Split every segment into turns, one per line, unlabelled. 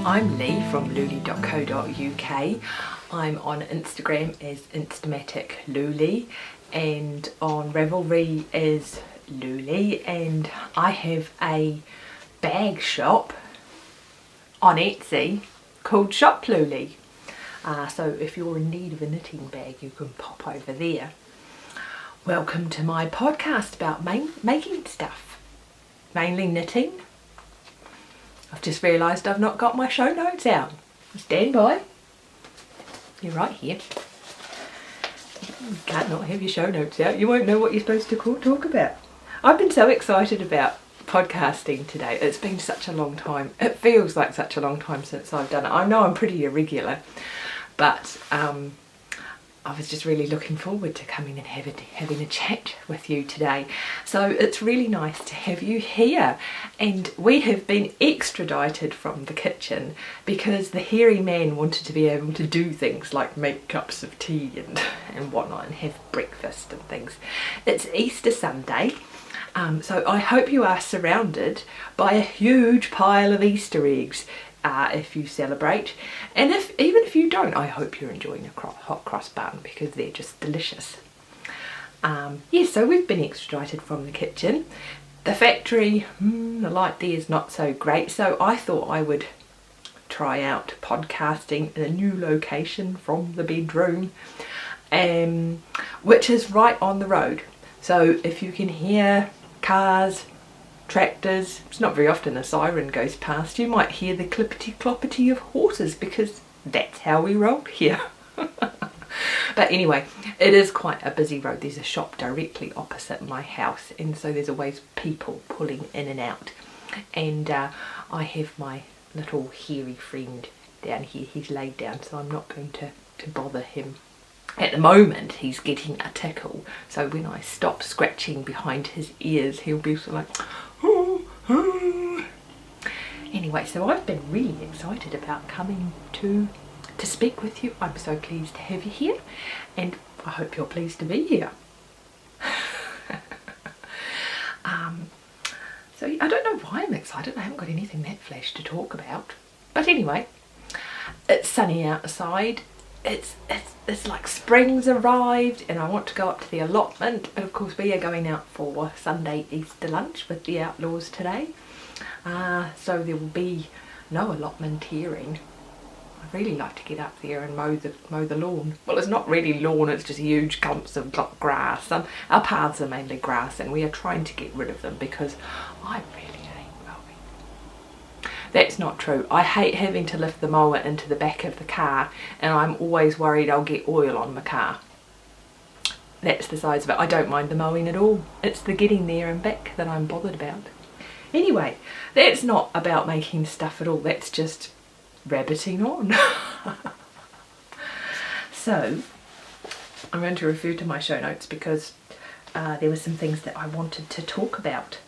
I'm Lee from louleigh.co.uk. I'm on Instagram as Instamaticlouleigh and on Ravelry as louleigh, and I have a bag shop on Etsy called Shop Louleigh. So if you're in need of a knitting bag, you can pop over there. Welcome to my podcast about making stuff, mainly knitting. I've just realised I've not got my show notes out. Stand by. You're right here. You can't not have your show notes out. You won't know what you're supposed to talk about. I've been so excited about podcasting today. It's been such a long time. It feels like such a long time since I've done it. I know I'm pretty irregular, but I was just really looking forward to coming and having a chat with you today. So it's really nice to have you here. And we have been extradited from the kitchen because the hairy man wanted to be able to do things like make cups of tea and whatnot and have breakfast and things. It's Easter Sunday. So I hope you are surrounded by a huge pile of Easter eggs. If you celebrate, and even if you don't, I hope you're enjoying a hot cross bun because they're just delicious. So we've been extradited from the kitchen. The factory, the light there is not so great, so I thought I would try out podcasting in a new location from the bedroom, which is right on the road. So if you can hear cars, tractors, it's not very often a siren goes past, you might hear the clippity-cloppity of horses because that's how we roll here. But anyway, it is quite a busy road. There's a shop directly opposite my house, and so there's always people pulling in and out. And I have my little hairy friend down here. He's laid down, so I'm not going to bother him. At the moment he's getting a tickle, so when I stop scratching behind his ears he'll be sort of like Anyway, so I've been really excited about coming to speak with you. I'm so pleased to have you here, and I hope you're pleased to be here. So I don't know why I'm excited. I haven't got anything that flash to talk about, but anyway, it's sunny outside. It's like spring's arrived, and I want to go up to the allotment. And of course we are going out for Sunday Easter lunch with the outlaws today, so there will be no allotment hearing. I'd really like to get up there and mow the lawn. Well, it's not really lawn, it's just huge clumps of grass. Our paths are mainly grass, and we are trying to get rid of them because I really hate mowing. That's not true. I hate having to lift the mower into the back of the car, and I'm always worried I'll get oil on my car. That's the size of it. I don't mind the mowing at all. It's the getting there and back that I'm bothered about. Anyway, that's not about making stuff at all. That's just rabbiting on. So I'm going to refer to my show notes because there were some things that I wanted to talk about.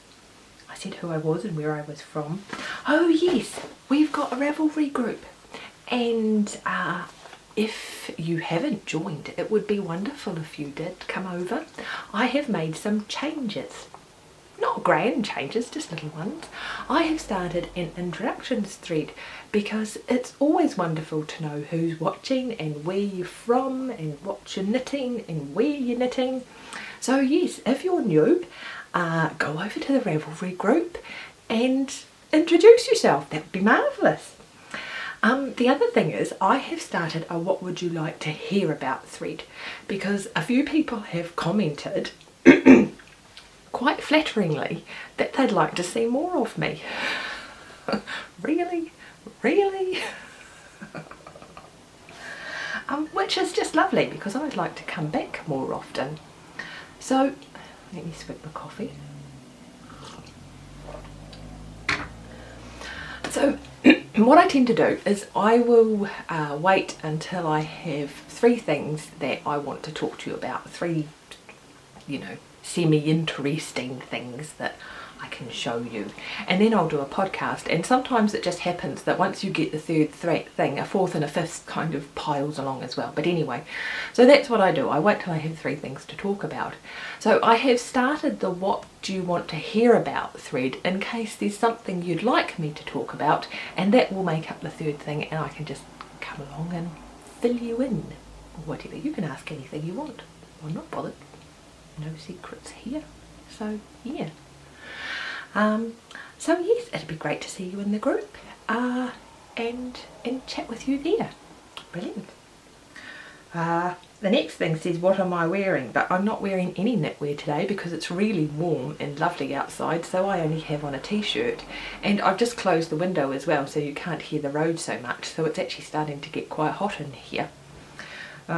I said who I was and where I was from. Oh yes, we've got a Ravelry group, and if you haven't joined, it would be wonderful if you did come over. I have made some changes. Not grand changes, just little ones. I have started an introductions thread because it's always wonderful to know who's watching and where you're from and what you're knitting and where you're knitting. So yes, if you're new, go over to the Ravelry group and introduce yourself. That would be marvellous. The other thing is I have started a what would you like to hear about thread because a few people have commented quite flatteringly that they'd like to see more of me. Really? Really? Which is just lovely because I'd like to come back more often. So let me swig my coffee. So what I tend to do is I will wait until I have 3 things that I want to talk to you about. 3, semi-interesting things that I can show you, and then I'll do a podcast. And sometimes it just happens that once you get the third thing, a fourth and a fifth kind of piles along as well. But anyway, so that's what I do. I wait till I have 3 things to talk about. So I have started the what do you want to hear about thread in case there's something you'd like me to talk about, and that will make up the third thing, and I can just come along and fill you in or whatever. You can ask anything you want. I'm not bothered. No secrets here. So yeah. So yes, it'd be great to see you in the group and chat with you there. Brilliant. The next thing says, what am I wearing? But I'm not wearing any knitwear today because it's really warm and lovely outside, so I only have on a t-shirt. And I've just closed the window as well, so you can't hear the road so much, so it's actually starting to get quite hot in here.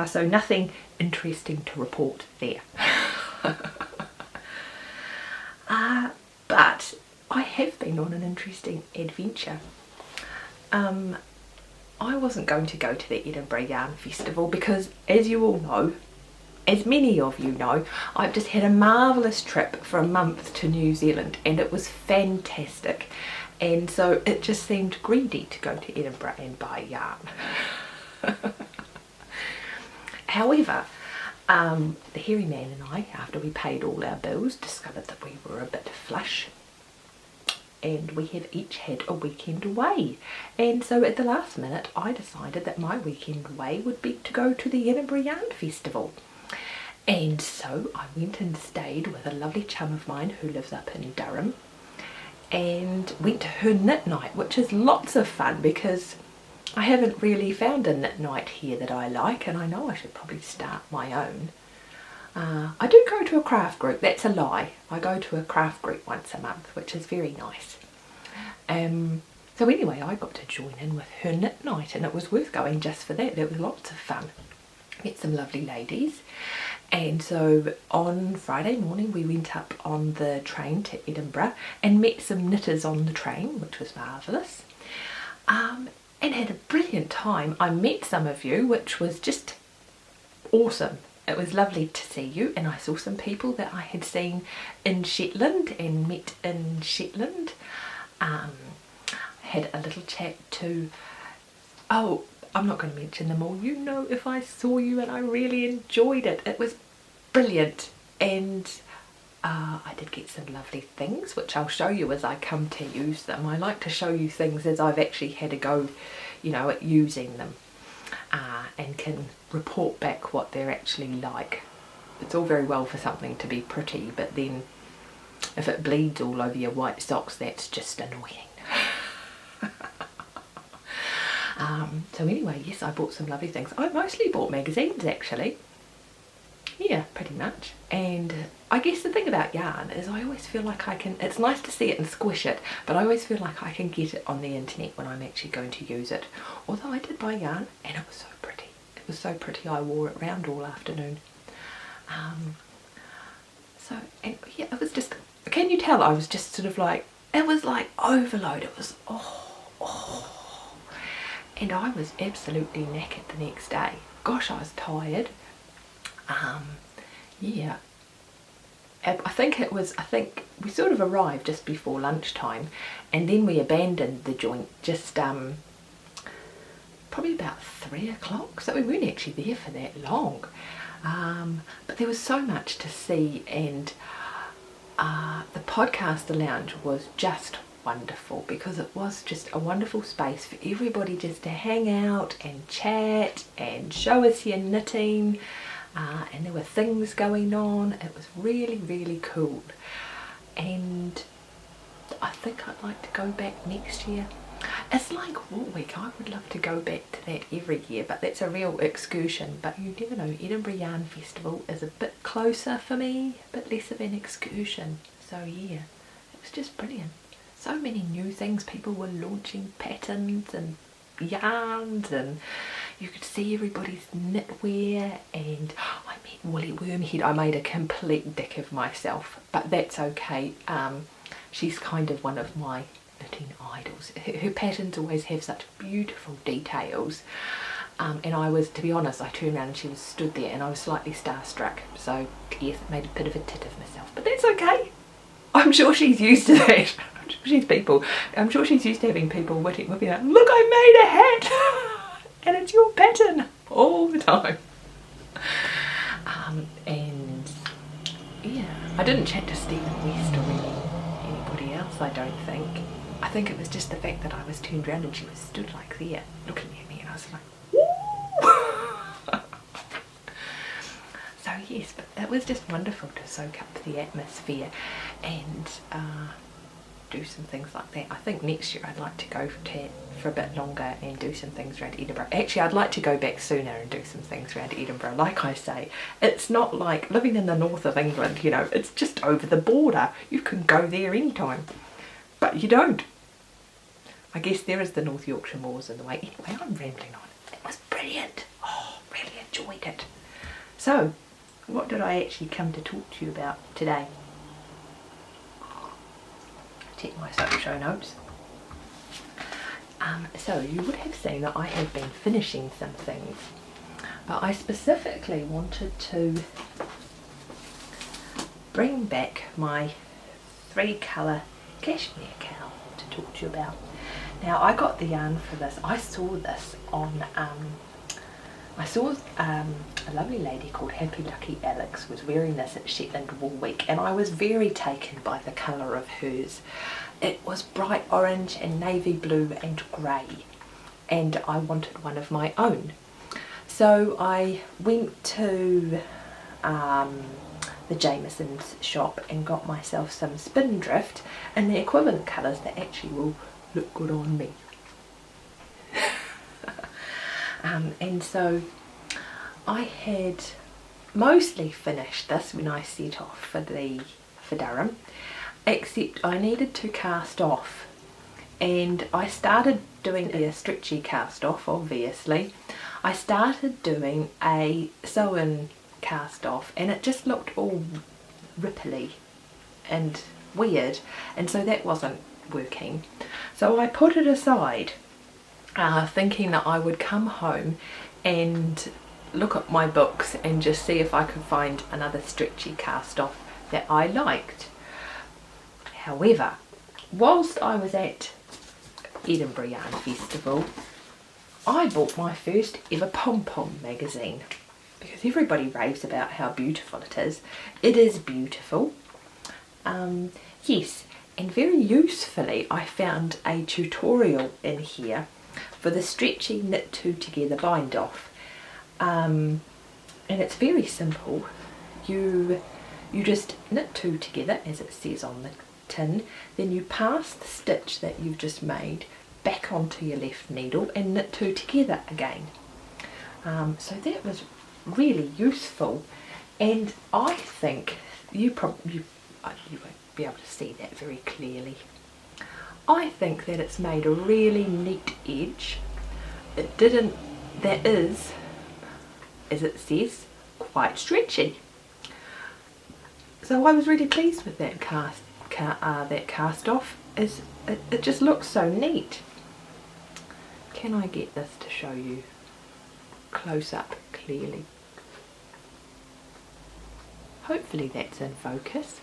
So nothing interesting to report there. But I have been on an interesting adventure. I wasn't going to go to the Edinburgh Yarn Festival because, as you all know, as many of you know, I've just had a marvellous trip for a month to New Zealand, and it was fantastic, and so it just seemed greedy to go to Edinburgh and buy yarn. However, the hairy man and I, after we paid all our bills, discovered that we were a bit flush, and we have each had a weekend away. And so at the last minute I decided that my weekend away would be to go to the Edinburgh Yarn Festival. And so I went and stayed with a lovely chum of mine who lives up in Durham, and went to her knit night, which is lots of fun because I haven't really found a knit night here that I like, and I know I should probably start my own. I do go to a craft group, that's a lie. I go to a craft group once a month, which is very nice. So anyway, I got to join in with her knit night, and it was worth going just for that. It was lots of fun. Met some lovely ladies. And so on Friday morning we went up on the train to Edinburgh and met some knitters on the train, which was marvellous. And had a brilliant time. I met some of you, which was just awesome. It was lovely to see you, and I saw some people that I had seen in Shetland and met in Shetland. Had a little chat to, oh, I'm not going to mention them all. You know if I saw you, and I really enjoyed it. It was brilliant, and I did get some lovely things which I'll show you as I come to use them. I like to show you things as I've actually had a go, you know, at using them, and can report back what they're actually like. It's all very well for something to be pretty, but then if it bleeds all over your white socks, that's just annoying. So anyway, yes, I bought some lovely things. I mostly bought magazines actually. Yeah, pretty much. And I guess the thing about yarn is I always feel like I can, it's nice to see it and squish it, but I always feel like I can get it on the internet when I'm actually going to use it. Although I did buy yarn and it was so pretty. It was so pretty I wore it around all afternoon. So, and yeah, it was just, can you tell I was just sort of like, it was like overload. It was, oh. And I was absolutely knackered the next day. Gosh, I was tired. Yeah, I think we sort of arrived just before lunchtime, and then we abandoned the joint just probably about 3 o'clock, so we weren't actually there for that long. But there was so much to see, and the podcaster lounge was just wonderful because it was just a wonderful space for everybody just to hang out and chat and show us your knitting. And there were things going on. It was really, really cool, and I think I'd like to go back next year. It's like Wool Week. I would love to go back to that every year, but that's a real excursion. But you never know, Edinburgh Yarn Festival is a bit closer for me, a bit less of an excursion. So yeah, it was just brilliant. So many new things. People were launching patterns and yarns, and you could see everybody's knitwear, and I met Woolly Wormhead. I made a complete dick of myself, but that's okay. She's kind of one of my knitting idols. Her patterns always have such beautiful details, and I was, to be honest, I turned around and she was stood there and I was slightly starstruck, so yes, it made a bit of a tit of myself, but that's okay. I'm sure she's used to that. I'm sure she's used to having people whipping out, look, I made a hat and it's your pattern all the time. And yeah, I didn't chat to Stephen West or anybody else, I don't think. I think it was just the fact that I was turned around and she was stood like there looking at me, and I was like, woo! So yes, but it was just wonderful to soak up the atmosphere and do some things like that. I think next year I'd like to go for a bit longer and do some things around Edinburgh. Actually, I'd like to go back sooner and do some things around Edinburgh. Like I say, it's not like living in the north of England, you know, it's just over the border. You can go there anytime, but you don't. I guess there is the North Yorkshire Moors in the way. Anyway, I'm rambling on. It was brilliant. Oh, really enjoyed it. So, what did I actually come to talk to you about today? Check my show notes. So you would have seen that I have been finishing some things, but I specifically wanted to bring back my 3-colour cashmere cowl to talk to you about. Now, I got the yarn for this. I saw this on a lovely lady called Happy Lucky Alex was wearing this at Shetland Wool Week, and I was very taken by the colour of hers. It was bright orange and navy blue and grey, and I wanted one of my own. So I went to the Jamieson's shop and got myself some Spindrift and the equivalent colours that actually will look good on me. And so I had mostly finished this when I set off for Durham, except I needed to cast off, and I started doing a stretchy cast off. Obviously I started doing a sew-in cast off, and it just looked all ripply and weird, and so that wasn't working. So I put it aside, thinking that I would come home and look at my books and just see if I could find another stretchy cast off that I liked. However, whilst I was at Edinburgh Yarn Festival, I bought my first ever pom-pom magazine, because everybody raves about how beautiful it is. It is beautiful. Yes, and very usefully I found a tutorial in here for the stretchy knit 2 together bind off, and it's very simple. You just knit 2 together as it says on the tin, then you pass the stitch that you've just made back onto your left needle and knit 2 together again. So that was really useful, and I think you won't be able to see that very clearly. I think that it's made a really neat edge. That is, as it says, quite stretchy. So I was really pleased with that cast off. It just looks so neat. Can I get this to show you close up clearly? Hopefully that's in focus.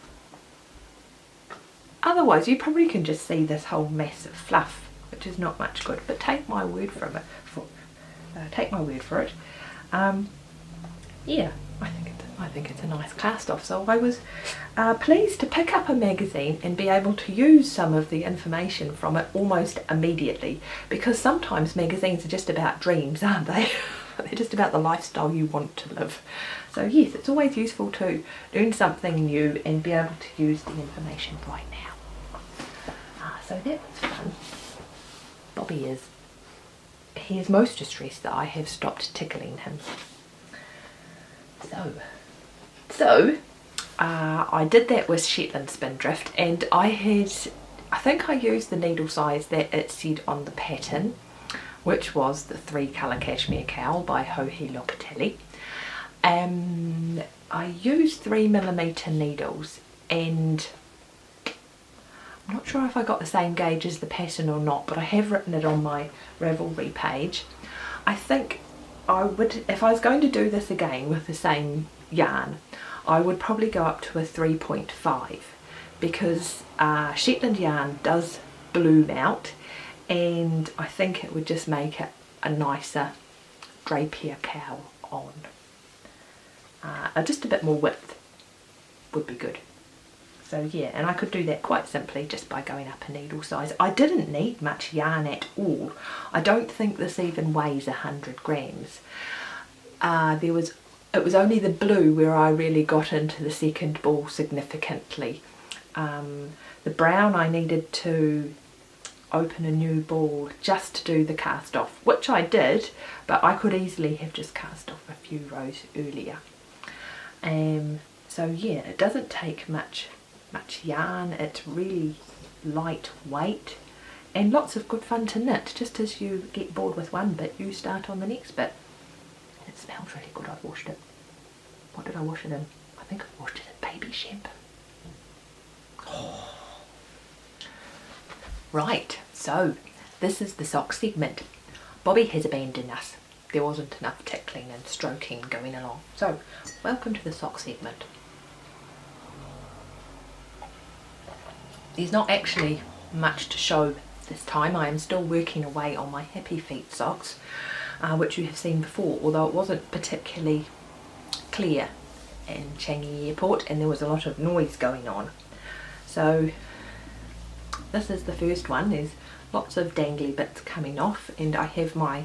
Otherwise you probably can just see this whole mass of fluff, which is not much good, but take my word for it. Yeah, I think it's a nice cast off. So I was pleased to pick up a magazine and be able to use some of the information from it almost immediately, because sometimes magazines are just about dreams, aren't they? They're just about the lifestyle you want to live. So yes, it's always useful to learn something new and be able to use the information right now. So that was fun. Bobby he is most distressed that I have stopped tickling him. So I did that with Shetland Spindrift, and I think I used the needle size that it said on the pattern, which was the 3-colour cashmere cowl by Locatelli. I used 3mm needles, and I'm not sure if I got the same gauge as the pattern or not, but I have written it on my Ravelry page. I think I would, if I was going to do this again with the same yarn, I would probably go up to a 3.5, because Shetland yarn does bloom out, and I think it would just make it a nicer drapier cowl on. Just a bit more width would be good. So yeah, and I could do that quite simply just by going up a needle size. I didn't need much yarn at all. I don't think this even weighs 100 grams. It was only the blue where I really got into the second ball significantly. The brown I needed to open a new ball just to do the cast off, which I did, but I could easily have just cast off a few rows earlier. So yeah, it doesn't take much yarn. It's really lightweight and lots of good fun to knit. Just as you get bored with one bit, you start on the next bit. It smells really good. I've washed it. What did I wash it in? I think I washed it in baby shampoo. Oh. Right, so this is the sock segment. Bobby has abandoned us. There wasn't enough tickling and stroking going along. So, welcome to the sock segment. There's not actually much to show this time. I am still working away on my Happy Feet socks, which you have seen before, although it wasn't particularly clear in Changi Airport and there was a lot of noise going on. So this is the first one. There's lots of dangly bits coming off, and I have my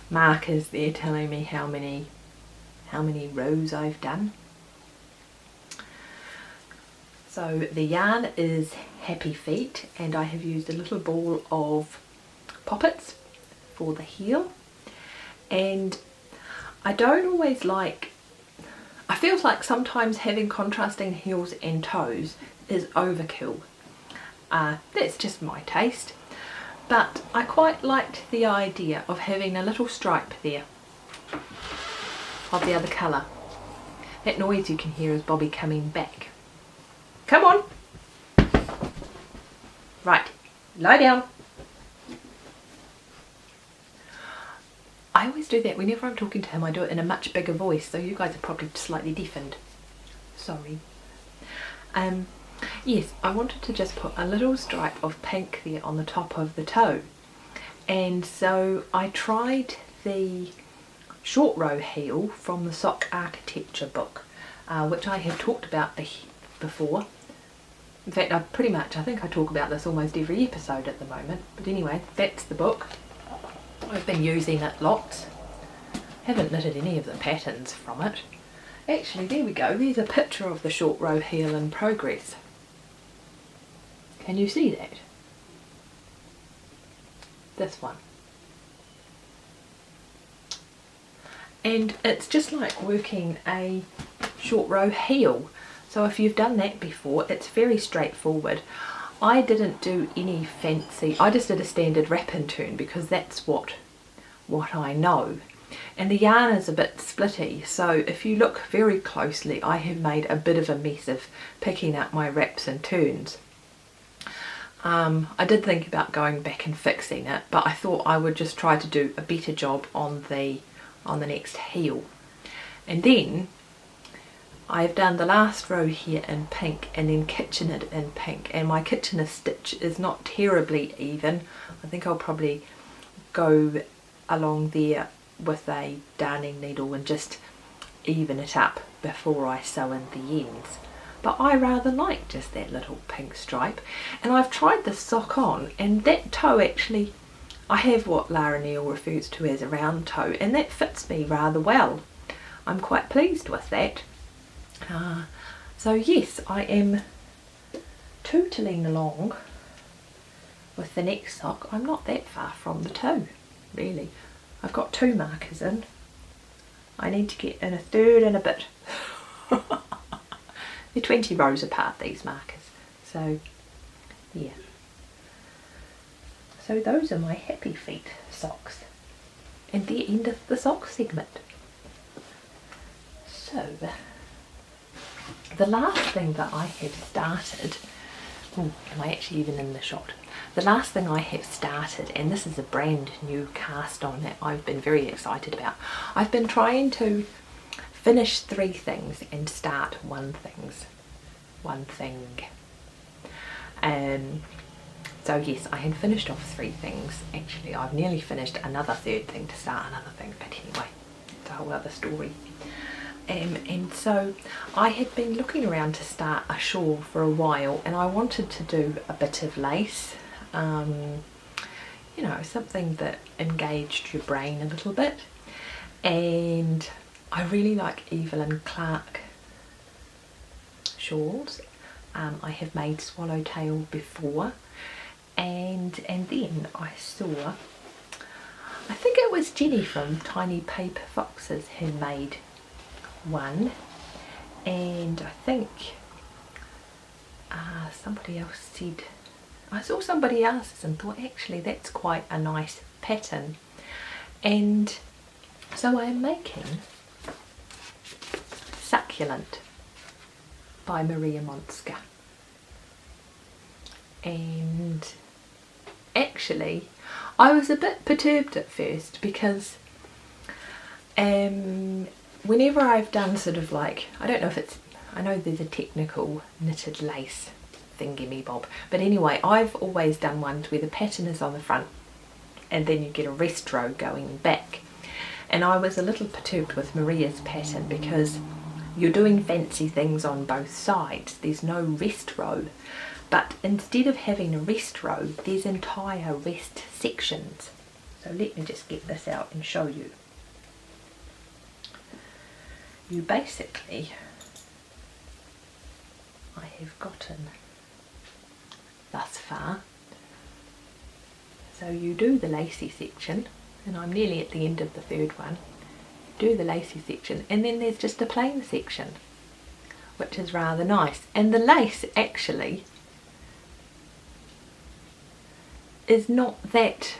markers there telling me how many rows I've done. So the yarn is Happy Feet, and I have used a little ball of poppets for the heel, and I don't always like, I feel like sometimes having contrasting heels and toes is overkill. That's just my taste, but I quite liked the idea of having a little stripe there of the other colour. That noise you can hear is Bobby coming back. Come on! Right, lie down. I always do that whenever I'm talking to him. I do it in a much bigger voice, so you guys are probably slightly deafened. Sorry. Yes, I wanted to just put a little stripe of pink there on the top of the toe, and so I tried the short row heel from the sock architecture book, which I have talked about before. In fact, I think I talk about this almost every episode at the moment, but anyway, that's the book. I've been using it lots. Haven't knitted any of the patterns from it. Actually, there we go, there's a picture of the short row heel in progress. Can you see that? This one. And it's just like working a short row heel. So if you've done that before, it's very straightforward. I didn't do any fancy, I just did a standard wrap and turn because that's what I know. And the yarn is a bit splitty, so if you look very closely, I have made a bit of a mess of picking up my wraps and turns. I did think about going back and fixing it, but I thought I would just try to do a better job on the next heel. And then I've done the last row here in pink and then kitchenered in pink, and my Kitchener stitch is not terribly even. I think I'll probably go along there with a darning needle and just even it up before I sew in the ends. But I rather like just that little pink stripe, and I've tried this sock on, and that toe actually, I have what Lara Neal refers to as a round toe, and that fits me rather well. I'm quite pleased with that. So yes, I am tootling along with the next sock. I'm not that far from the toe, really. I've got 2 markers in. I need to get in a third and a bit. They're 20 rows apart, these markers. So yeah. So those are my Happy Feet socks. And the end of the sock segment. So the last thing that I have started, am I actually even in the shot? The last thing I have started, and this is a brand new cast on that I've been very excited about. I've been trying to finish 3 things and start 1 thing. one thing. So yes, I had finished off 3 things. Actually, I've nearly finished another 3rd thing to start another thing, but anyway, it's a whole other story. And so I had been looking around to start a shawl for a while, and I wanted to do a bit of lace, you know, something that engaged your brain a little bit. And I really like Evelyn Clark shawls. I have made swallowtail before, and then I saw, I think it was Jenny from Tiny Paper Foxes had made one, and I think somebody else said, I saw somebody else's and thought actually that's quite a nice pattern, and so I am making Succulent by Maria Monska. And actually I was a bit perturbed at first because whenever I've done sort of like, I don't know if it's, I know there's a technical knitted lace thingy-me-bob, but anyway, I've always done ones where the pattern is on the front and then you get a rest row going back. And I was a little perturbed with Maria's pattern because you're doing fancy things on both sides. There's no rest row, but instead of having a rest row, there's entire rest sections. So let me just get this out and show you. You basically, I have gotten thus far. So you do the lacy section, and I'm nearly at the end of the 3rd one. Do the lacy section, and then there's just a plain section, which is rather nice. And the lace actually is not that,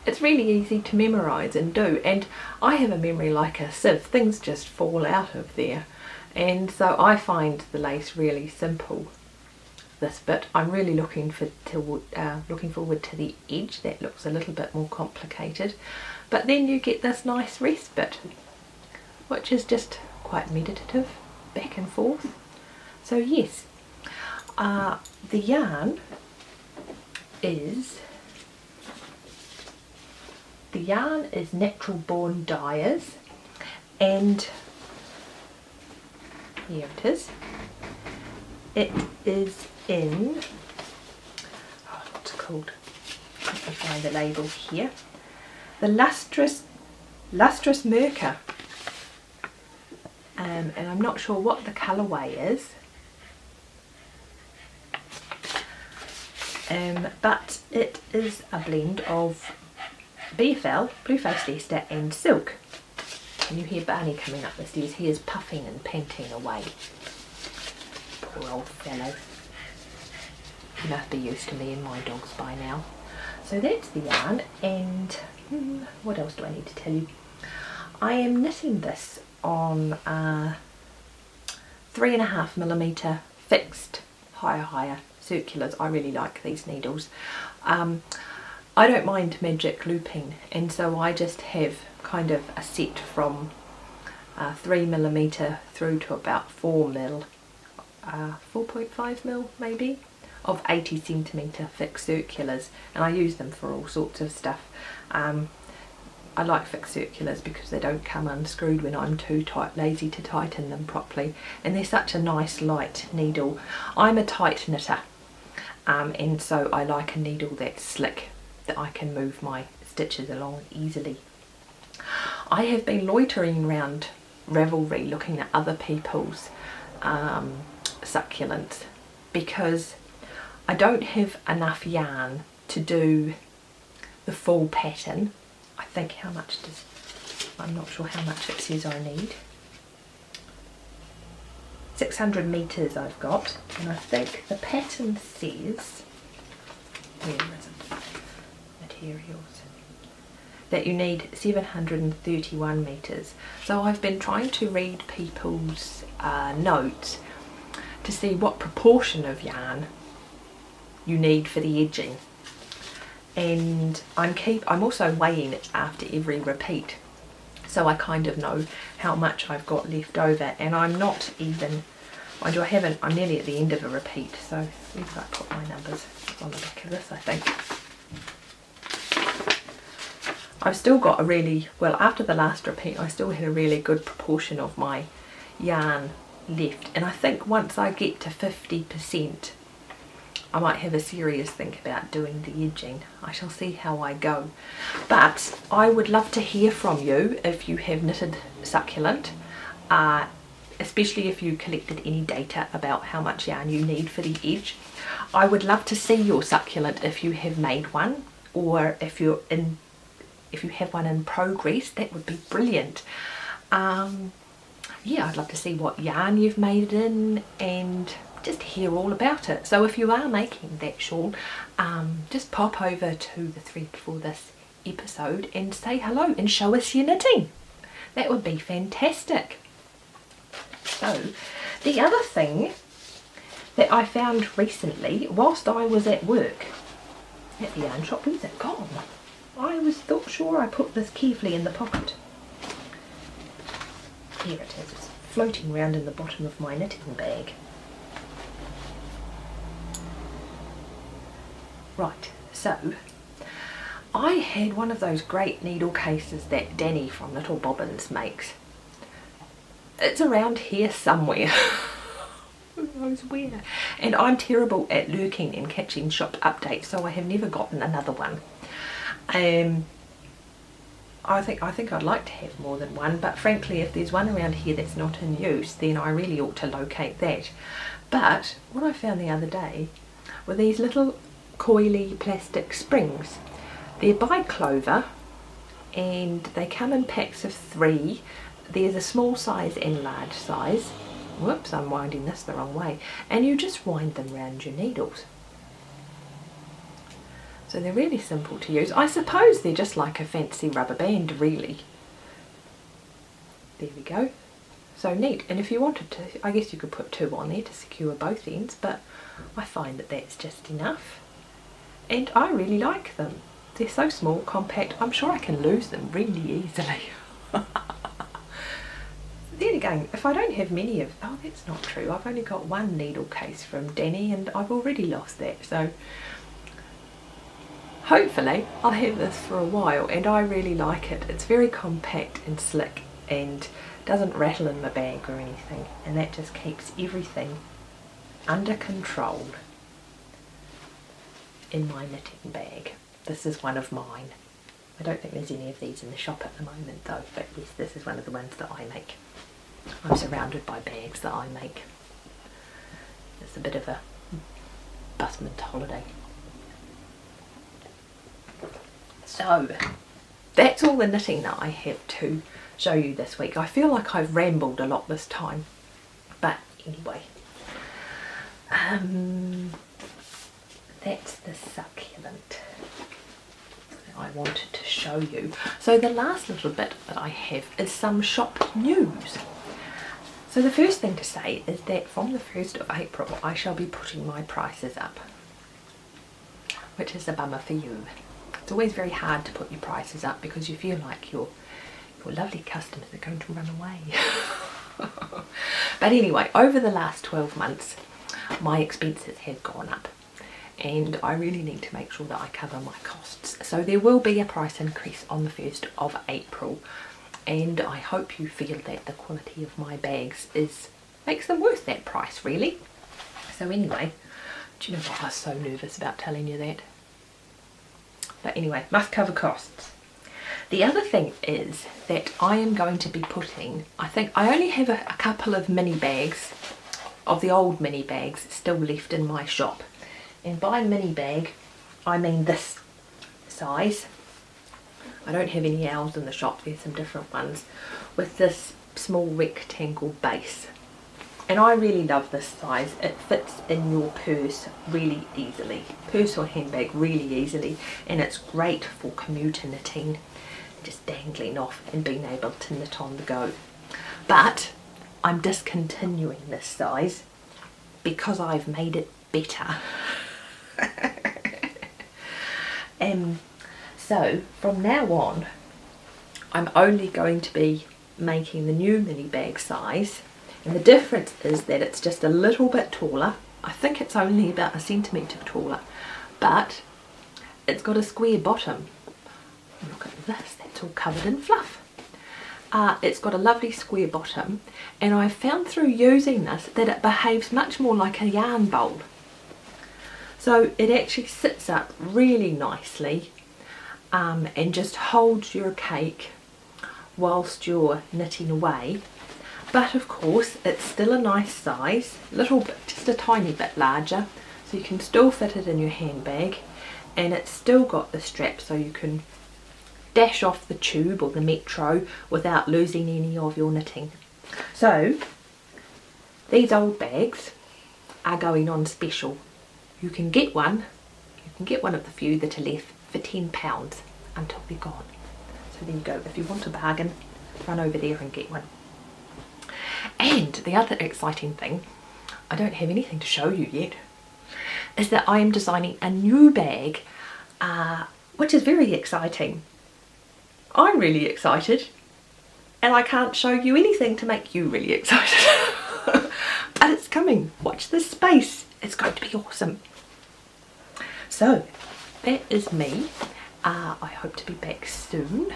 it's really easy to memorise and do, and I have a memory like a sieve, things just fall out of there, and so I find the lace really simple. This bit I'm really looking forward to the edge. That looks a little bit more complicated, but then you get this nice rest bit, which is just quite meditative, back and forth. So yes, the yarn is Natural Born Dyers, and here it is. It is in, oh, what's it called? Let me find the label here. The Lustrous Merker, and I'm not sure what the colourway is, but it is a blend of BFL, Blue-Faced Leicester and silk. And you hear Barney coming up the stairs. He is puffing and panting away. Poor old fellow. He must be used to me and my dogs by now. So that's the yarn, and what else do I need to tell you? I am knitting this on 3.5mm fixed higher circulars. I really like these needles. I don't mind magic looping, and so I just have kind of a set from 3mm through to about 4mm, 4.5mm maybe, of 80cm fixed circulars, and I use them for all sorts of stuff. I like fixed circulars because they don't come unscrewed when I'm too lazy to tighten them properly, and they're such a nice light needle. I'm a tight knitter, and so I like a needle that's slick, that I can move my stitches along easily. I have been loitering around Ravelry looking at other people's succulents because I don't have enough yarn to do the full pattern. I think how much does, I'm not sure how much it says I need. 600 meters I've got, and I think the pattern says, where is it? Materials, that you need 731 meters. So I've been trying to read people's notes to see what proportion of yarn you need for the edging, and I'm also weighing it after every repeat, so I kind of know how much I've got left over, and I'm not even Mind you, I'm nearly at the end of a repeat, so where did I put my numbers? On the back of this, I think. I've still got a really, well, after the last repeat, I still had a really good proportion of my yarn left, and I think once I get to 50%, I might have a serious think about doing the edging. I shall see how I go. But I would love to hear from you if you have knitted succulent, especially if you collected any data about how much yarn you need for the edge. I would love to see your succulent if you have made one, or if you have one in progress. That would be brilliant. Yeah, I'd love to see what yarn you've made it in and just hear all about it. So if you are making that shawl, just pop over to the thread for this episode and say hello and show us your knitting. That would be fantastic. So the other thing that I found recently whilst I was at work at the yarn shop, where's it gone? I thought sure I put this carefully in the pocket. Here it is, it's floating around in the bottom of my knitting bag. Right, so I had one of those great needle cases that Danny from Little Bobbins makes. It's around here somewhere. Who knows where? And I'm terrible at lurking and catching shop updates, so I have never gotten another one. I think I'd like to have more than one, but frankly if there's one around here that's not in use, then I really ought to locate that. But what I found the other day were these little coily plastic springs. They're by Clover and they come in packs of 3. There's a small size and large size. Whoops, I'm winding this the wrong way. And you just wind them round your needles. So they're really simple to use. I suppose they're just like a fancy rubber band, really. There we go. So neat. And if you wanted to, I guess you could put 2 on there to secure both ends, but I find that that's just enough. And I really like them. They're so small, compact. I'm sure I can lose them really easily. Then again, if I don't have many of, oh, that's not true. I've only got one needle case from Danny and I've already lost that. So hopefully I'll have this for a while, and I really like it. It's very compact and slick and doesn't rattle in my bag or anything, and that just keeps everything under control in my knitting bag. This is one of mine. I don't think there's any of these in the shop at the moment though, but yes, this is one of the ones that I make. I'm surrounded by bags that I make. It's a bit of a busman's holiday. So that's all the knitting that I have to show you this week. I feel like I've rambled a lot this time, but anyway, that's the succulent that I wanted to show you. So the last little bit that I have is some shop news. So the first thing to say is that from the 1st of April I shall be putting my prices up, which is a bummer for you. It's always very hard to put your prices up because you feel like your lovely customers are going to run away. But anyway, over the last 12 months my expenses have gone up and I really need to make sure that I cover my costs. So there will be a price increase on the 1st of April, and I hope you feel that the quality of my bags makes them worth that price, really. So anyway, do you know what, I was so nervous about telling you that. But anyway, must cover costs. The other thing is that I am going to be putting, I think I only have a couple of mini bags, of the old mini bags still left in my shop. And by mini bag, I mean this size. I don't have any owls in the shop, there's some different ones, with this small rectangle base. And I really love this size. It fits in your purse really easily, purse or handbag really easily, and it's great for commuter knitting, just dangling off and being able to knit on the go. But I'm discontinuing this size because I've made it better. So from now on I'm only going to be making the new mini bag size, And the difference is that it's just a little bit taller. I think it's only about 1 centimetre taller, but it's got a square bottom. Look at this, that's all covered in fluff. It's got a lovely square bottom, and I found through using this that it behaves much more like a yarn bowl. So it actually sits up really nicely and just holds your cake whilst you're knitting away. But of course it's still a nice size, little bit, just a tiny bit larger, so you can still fit it in your handbag, and it's still got the strap so you can dash off the tube or the metro without losing any of your knitting. So these old bags are going on special. You can get one of the few that are left for £10 until they're gone. So there you go, if you want a bargain, run over there and get one. And the other exciting thing, I don't have anything to show you yet, is that I am designing a new bag, which is very exciting. I'm really excited, and I can't show you anything to make you really excited. But it's coming, watch this space, it's going to be awesome. So that is me. I hope to be back soon.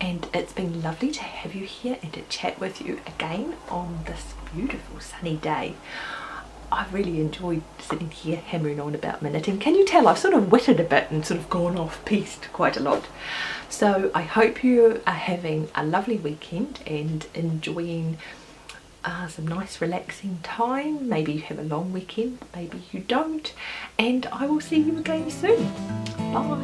And it's been lovely to have you here and to chat with you again on this beautiful sunny day. I've really enjoyed sitting here hammering on about my knitting. Can you tell I've sort of witted a bit and sort of gone off piste quite a lot. So I hope you are having a lovely weekend and enjoying some nice relaxing time. Maybe you have a long weekend, maybe you don't, and I will see you again soon. Bye.